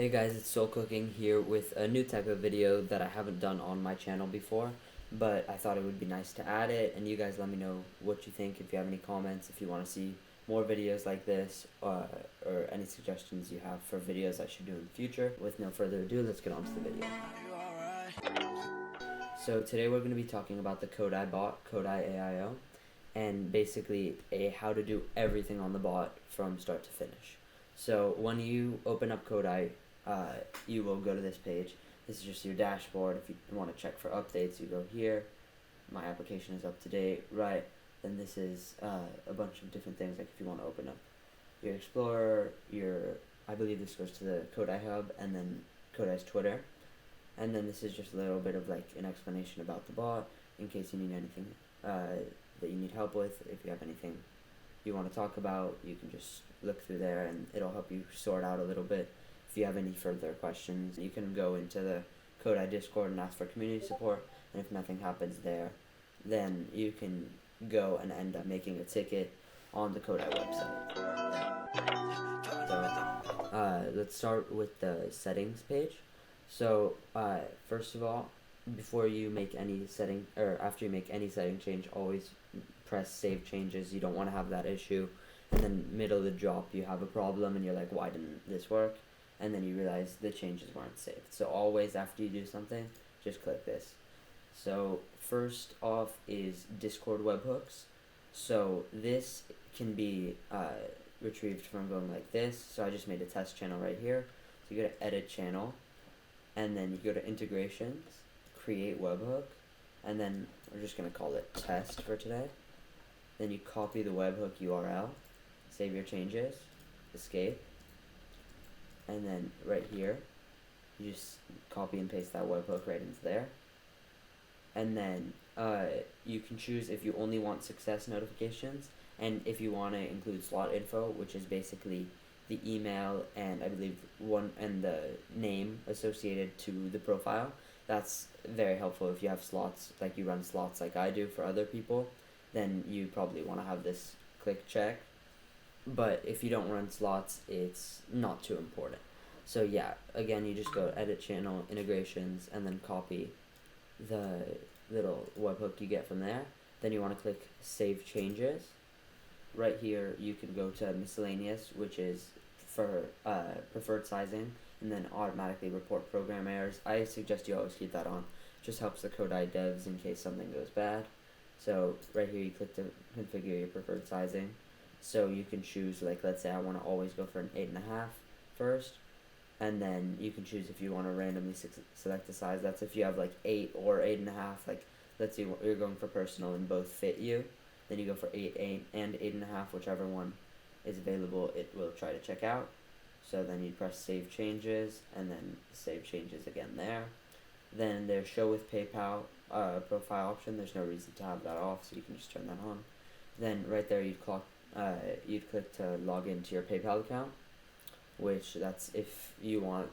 Hey guys, it's Solecooking here with a new type of video that I haven't done on my channel before, but I thought it would be nice to add it, and you guys let me know what you think, if you have any comments, if you want to see more videos like this, or any suggestions you have for videos I should do in the future. With no further ado, let's get on to the video. So today we're going to be talking about the Kodai bot, KodaiAIO, and basically how to do everything on the bot from start to finish. So when you open up Kodai, you will go to this page. This is just your dashboard. If you want to check for updates, you go here. My application is up to date, right? Then this is a bunch of different things, like if you want to open up your Explorer, I believe this goes to the Kodai Hub, and then Kodai's Twitter. And then this is just a little bit of like an explanation about the bot, in case you need anything that you need help with. If you have anything you want to talk about, you can just look through there and it'll help you sort out a little bit. If you have any further questions, you can go into the Kodai Discord and ask for community support, and if nothing happens there, then you can go and end up making a ticket on the Kodai website. So let's start with the settings page. So first of all, before you make any setting, or after you make any setting change, always press save changes. You don't want to have that issue, and then middle of the drop you have a problem and you're like, why didn't this work? And then you realize the changes weren't saved. So always after you do something, just click this. So first off is Discord webhooks. So this can be retrieved from going like this. So I just made a test channel right here. So you go to edit channel, and then you go to integrations, create webhook, and then we're just going to call it test for today. Then you copy the webhook URL, save your changes, escape, and then right here you just copy and paste that webhook right into there. And then you can choose if you only want success notifications, and if you want to include slot info, which is basically the email and I believe the name associated to the profile. That's very helpful if you have slots, like you run slots like I do for other people, then you probably want to have this click check. But if you don't run slots, it's not too important. So yeah, again, you just go edit channel, integrations, and then copy the little webhook you get from there. Then you want to click save changes. Right here you can go to miscellaneous, which is for preferred sizing, and then automatically report program errors. I suggest you always keep that on. Just helps the Kodai devs in case something goes bad. So right here you click to configure your preferred sizing. So you can choose, like, let's say I want to always go for an 8.5 first, and then you can choose if you want to randomly select the size. That's if you have like 8 or 8.5. Like, let's say you're going for personal and both fit you, then you go for 8 and 8.5, whichever one is available it will try to check out. So then you press save changes, and then save changes again there. Then there's show with PayPal profile option. There's no reason to have that off, so you can just turn that on. Then right there you'd click to log into your PayPal account, which that's if you want.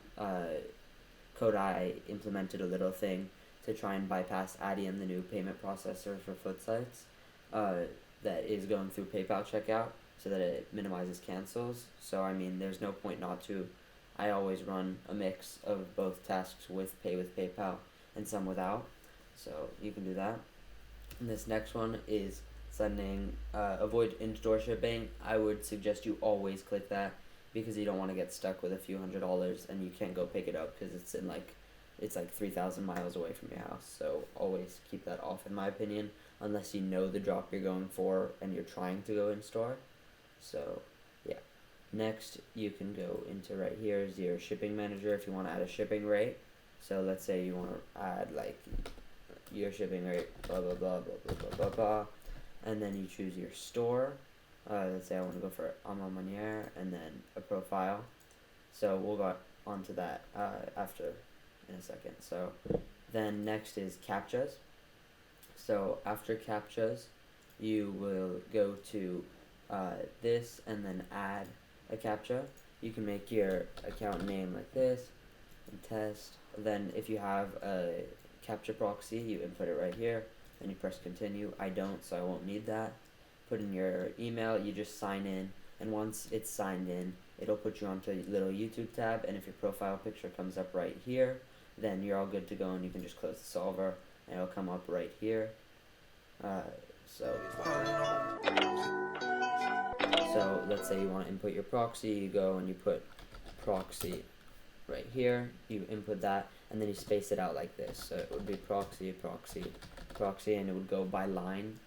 Kodai implemented a little thing to try and bypass Adyen, the new payment processor for foot sites, that is going through PayPal checkout, so that it minimizes cancels. So I mean, there's no point not to. I always run a mix of both tasks with PayPal and some without, so you can do that. And this next one is sending avoid in-store shipping. I would suggest you always click that, because you don't want to get stuck with a few $100s and you can't go pick it up because it's like 3,000 miles away from your house. So always keep that off, in my opinion, unless you know the drop you're going for and you're trying to go in store. So yeah. Next, you can go into right here is your shipping manager if you want to add a shipping rate. So let's say you want to add like your shipping rate, blah blah blah blah blah blah blah blah, and then you choose your store. Let's say I want to go for Ama Manière and then a profile. So we'll go onto that after in a second. So then next is CAPTCHAs. So after CAPTCHAs, you will go to this and then add a CAPTCHA. You can make your account name like this and test. Then if you have a CAPTCHA proxy, you input it right here, and you press continue. I don't, so I won't need that. Put in your email, you just sign in, and once it's signed in, it'll put you onto a little YouTube tab, and if your profile picture comes up right here, then you're all good to go, and you can just close the solver and it'll come up right here. So let's say you want to input your proxy, you go and you put proxy right here, you input that, and then you space it out like this. So it would be proxy, proxy, proxy, and it would go by line,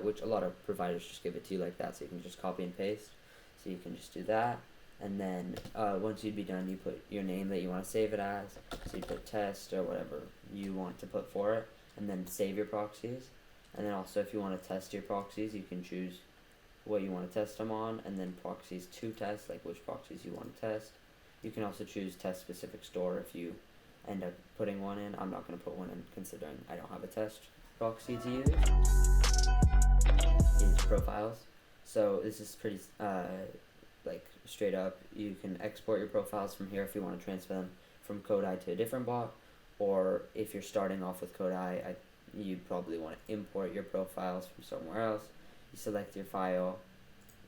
which a lot of providers just give it to you like that, so you can just copy and paste. So you can just do that, and then once you'd be done, you put your name that you want to save it as. So you put test or whatever you want to put for it, and then save your proxies. And then also, if you want to test your proxies, you can choose what you want to test them on, and then proxies to test, like which proxies you want to test. You can also choose test specific store if you end up putting one in. I'm not going to put one in considering I don't have a test proxy to use. Use profiles. So this is pretty like straight up. You can export your profiles from here if you want to transfer them from Kodai to a different bot, or if you're starting off with Kodai, you'd probably want to import your profiles from somewhere else. You select your file.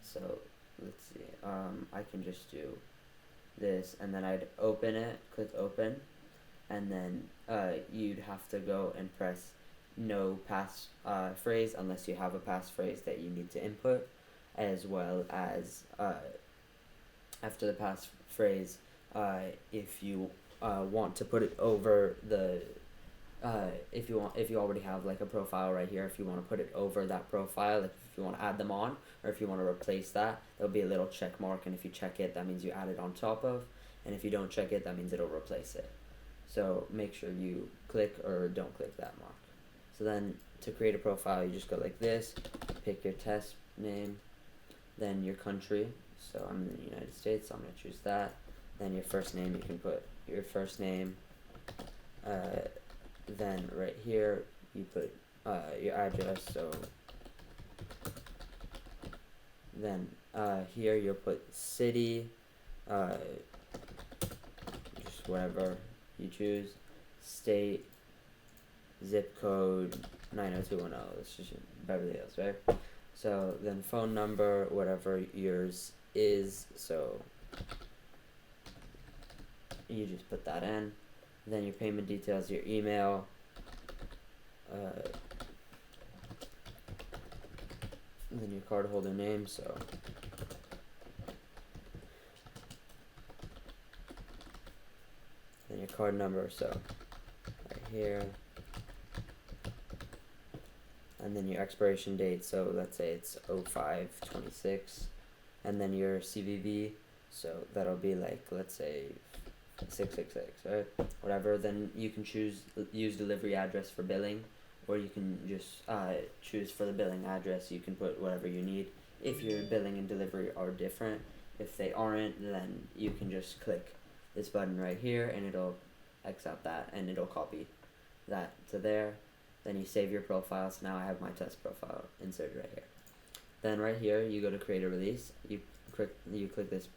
So let's see. I can just do this, and then I'd open it. Click open, and then you'd have to go and press no pass phrase unless you have a passphrase that you need to input, as well as after the passphrase, if you want to put it over the if you already have like a profile right here, if you want to put it over that profile, like if you want to add them on, or if you want to replace that, there'll be a little check mark, and if you check it, that means you add it on top of, and if you don't check it, that means it'll replace it. So make sure you click or don't click that mark. So then to create a profile, you just go like this, pick your test name, then your country. So I'm in the United States, so I'm going to choose that. Then your first name, you can put your first name. Then right here, you put your address. So then here you'll put city, just whatever you choose, state, zip code 90210. This is Beverly Hills, right? So then phone number, whatever yours is. So you just put that in. Then your payment details, your email, then your cardholder name. So then your card number. So right here. And then your expiration date, so let's say it's 05/26, and then your CVV, so that'll be like, let's say 666, right? Whatever. Then you can use delivery address for billing, or you can just choose for the billing address. You can put whatever you need. If your billing and delivery are different, if they aren't, then you can just click this button right here, and it'll X out that, and it'll copy that to there. Then you save your profile. So now I have my test profile inserted right here. Then right here, you go to create a release. You click this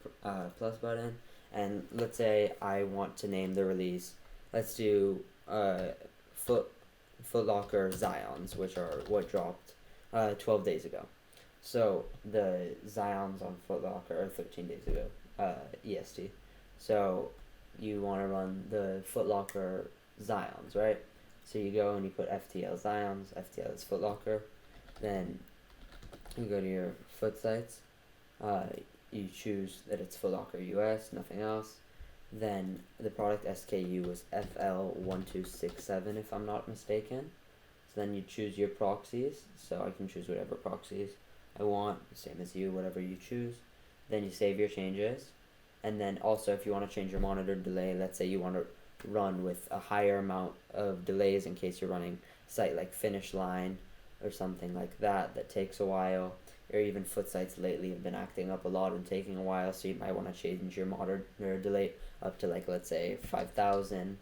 plus button, and let's say I want to name the release. Let's do Foot Locker Zions, which are what dropped 12 days ago. So the Zions on Foot Locker are 13 days ago EST. So you want to run the Foot Locker Zions, right? So you go and you put FTL Zions, FTL is Foot Locker. Then you go to your foot sites. You choose that it's Foot Locker US, nothing else. Then the product SKU was FL1267 if I'm not mistaken. So then you choose your proxies. So I can choose whatever proxies I want, same as you, whatever you choose. Then you save your changes. And then also if you want to change your monitor delay, let's say you want to run with a higher amount of delays in case you're running a site like Finish Line or something like that takes a while, or even foot sites lately have been acting up a lot and taking a while, so you might want to change your monitor delay up to, like, let's say 5,000,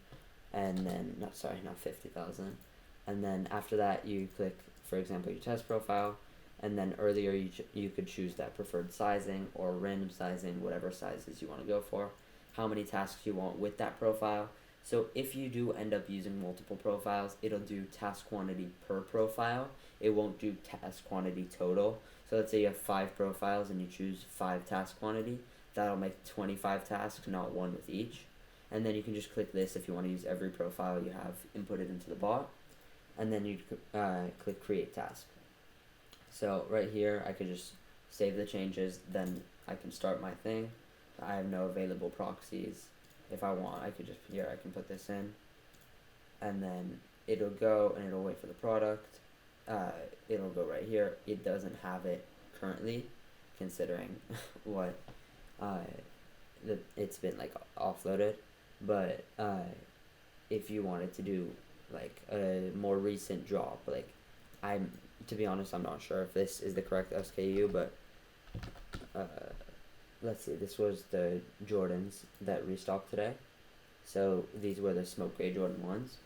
and then not 50,000, and then after that you click, for example, your test profile, and then earlier you could choose that preferred sizing or random sizing, whatever sizes you want to go for, how many tasks you want with that profile. So if you do end up using multiple profiles, it'll do task quantity per profile. It won't do task quantity total. So let's say you have 5 profiles and you choose 5 task quantity, that'll make 25 tasks, not one with each. And then you can just click this if you want to use every profile you have inputted into the bot, and then you click create task. So right here I could just save the changes, then I can start my thing. I have no available proxies. If I want, I could just, here I can put this in, and then it'll go and it'll wait for the product. It'll go right here. It doesn't have it currently, considering what it's been like offloaded. But if you wanted to do like a more recent drop, like to be honest, I'm not sure if this is the correct SKU, but let's see, this was the Jordans that restocked today. So these were the smoke gray Jordan 1s.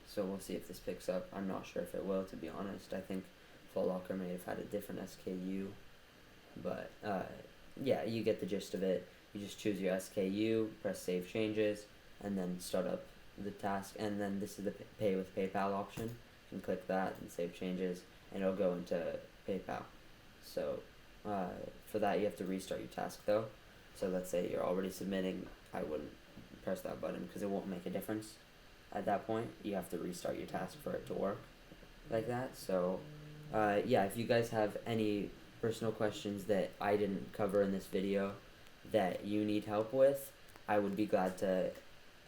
So we'll see if this picks up. I'm not sure if it will, to be honest. I think Foot Locker may have had a different SKU. But yeah, you get the gist of it. You just choose your SKU, press save changes, and then start up the task. And then this is the pay with PayPal option. You can click that and save changes, and it'll go into PayPal. So for that, you have to restart your task though. So let's say you're already submitting, I wouldn't press that button because it won't make a difference. At that point, you have to restart your task for it to work like that. So yeah, if you guys have any personal questions that I didn't cover in this video that you need help with, I would be glad to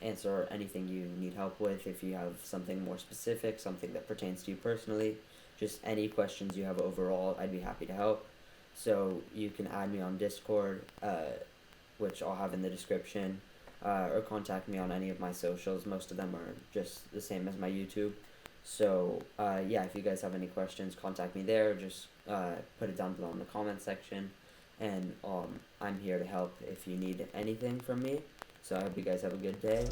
answer anything you need help with. If you have something more specific, something that pertains to you personally, just any questions you have overall, I'd be happy to help. So you can add me on Discord, which I'll have in the description, or contact me on any of my socials. Most of them are just the same as my YouTube. So yeah, if you guys have any questions, contact me there. Just put it down below in the comment section, and I'm here to help if you need anything from me. So I hope you guys have a good day.